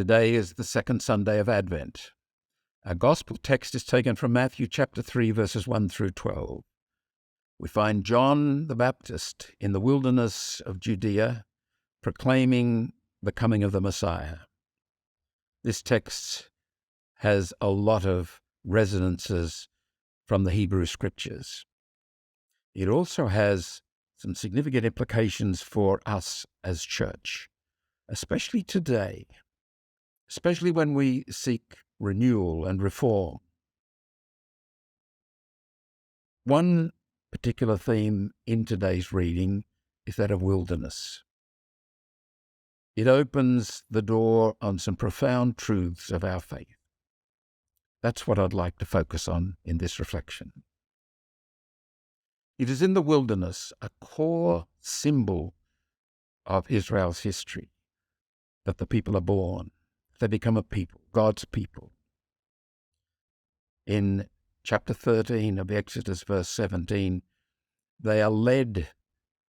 Today is the second Sunday of Advent. Our gospel text is taken from Matthew chapter 3, verses 1 through 12. We find John the Baptist in the wilderness of Judea proclaiming the coming of the Messiah. This text has a lot of resonances from the Hebrew Scriptures. It also has some significant implications for us as church, especially today, especially when we seek renewal and reform. One particular theme in today's reading is that of wilderness. It opens the door on some profound truths of our faith. That's what I'd like to focus on in this reflection. It is in the wilderness, a core symbol of Israel's history, that the people are born. They become a people, God's people. In chapter 13 of Exodus, verse 17, they are led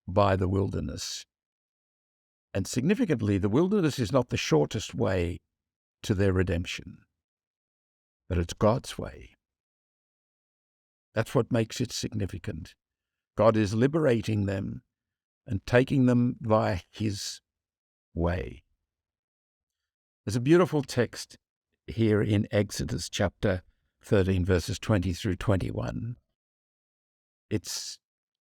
by the wilderness. And significantly, the wilderness is not the shortest way to their redemption, but it's God's way. That's what makes it significant. God is liberating them and taking them by His way. There's a beautiful text here in Exodus chapter 13, verses 20 through 21. It's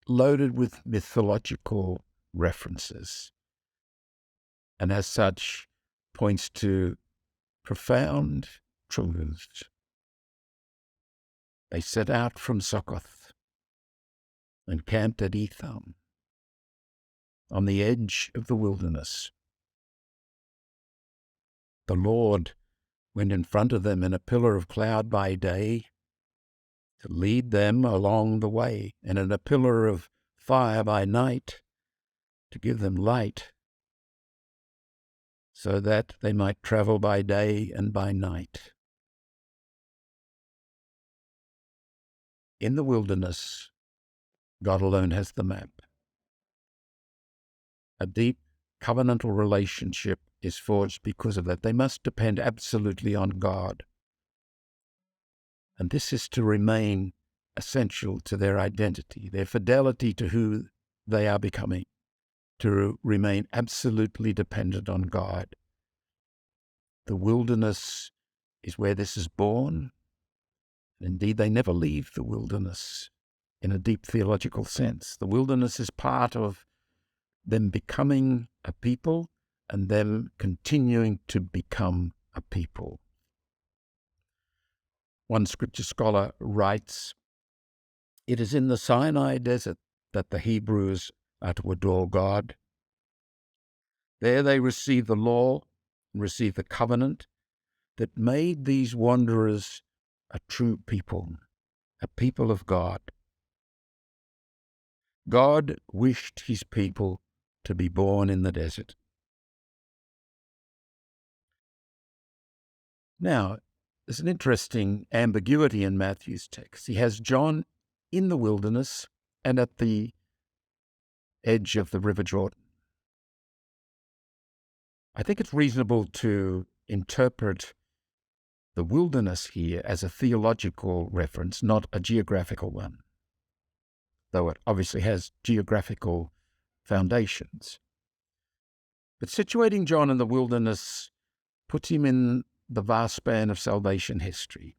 loaded with mythological references, and as such points to profound truths. They set out from Succoth and camped at Etham, on the edge of the wilderness. The Lord went in front of them in a pillar of cloud by day to lead them along the way, and in a pillar of fire by night to give them light, so that they might travel by day and by night. In the wilderness, God alone has the map. A deep covenantal relationship is forged because of that. They must depend absolutely on God. And this is to remain essential to their identity, their fidelity to who they are becoming, to remain absolutely dependent on God. The wilderness is where this is born. Indeed, they never leave the wilderness in a deep theological sense. The wilderness is part of them becoming a people and them continuing to become a people. One scripture scholar writes, "It is in the Sinai desert that the Hebrews are to adore God. There they receive the law and receive the covenant that made these wanderers a true people, a people of God. God wished His people to be born in the desert." Now, there's an interesting ambiguity in Matthew's text. He has John in the wilderness and at the edge of the River Jordan. I think it's reasonable to interpret the wilderness here as a theological reference, not a geographical one, though it obviously has geographical foundations. But situating John in the wilderness puts him in the vast span of salvation history.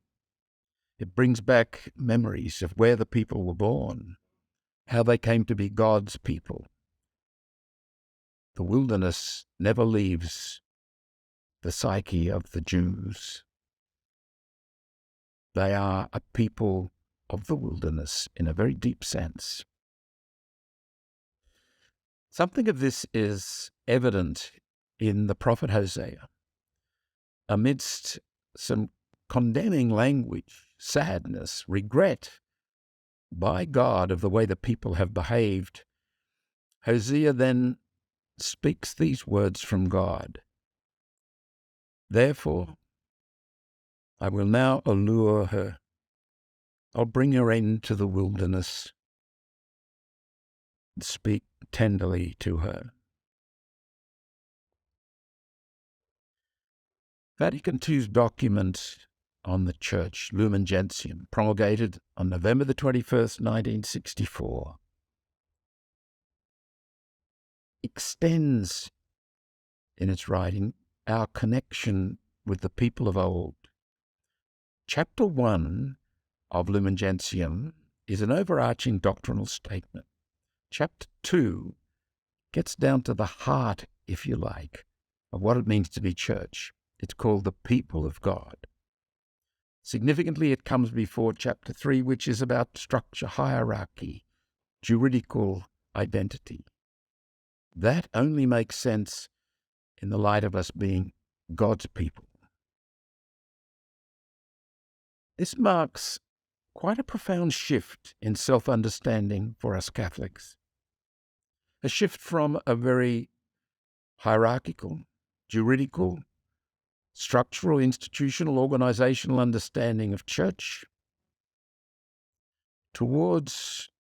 It brings back memories of where the people were born, how they came to be God's people. The wilderness never leaves the psyche of the Jews. They are a people of the wilderness in a very deep sense. Something of this is evident in the prophet Hosea. Amidst some condemning language, sadness, regret by God of the way the people have behaved, Hosea then speaks these words from God. "Therefore, I will now allure her. I'll bring her into the wilderness and speak tenderly to her." Vatican II's document on the Church, Lumen Gentium, promulgated on November the 21st, 1964, extends in its writing our connection with the people of old. Chapter 1 of Lumen Gentium is an overarching doctrinal statement. Chapter 2 gets down to the heart, if you like, of what it means to be church. It's called the people of God. Significantly, it comes before chapter 3, which is about structure, hierarchy, juridical identity. That only makes sense in the light of us being God's people. This marks quite a profound shift in self-understanding for us Catholics. A shift from a very hierarchical, juridical, structural, institutional, organizational understanding of church towards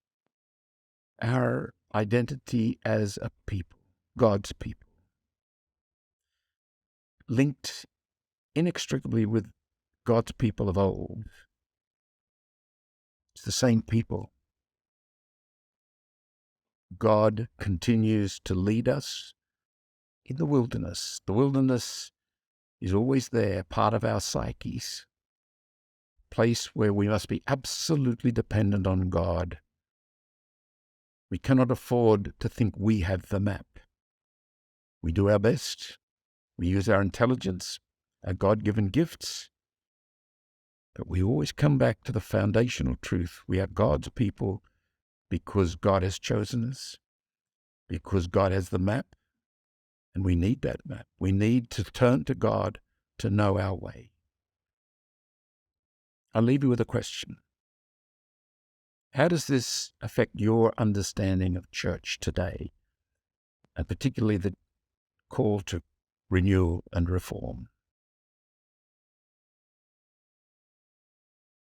our identity as a people, God's people, linked inextricably with God's people of old. It's the same people. God continues to lead us in the wilderness. The wilderness is always there, part of our psyches, place where we must be absolutely dependent on God. We cannot afford to think we have the map. We do our best. We use our intelligence, our God-given gifts, but we always come back to the foundational truth. We are God's people because God has chosen us, because God has the map, and we need that map. We need to turn to God to know our way. I'll leave you with a question. How does this affect your understanding of church today, and particularly the call to renewal and reform?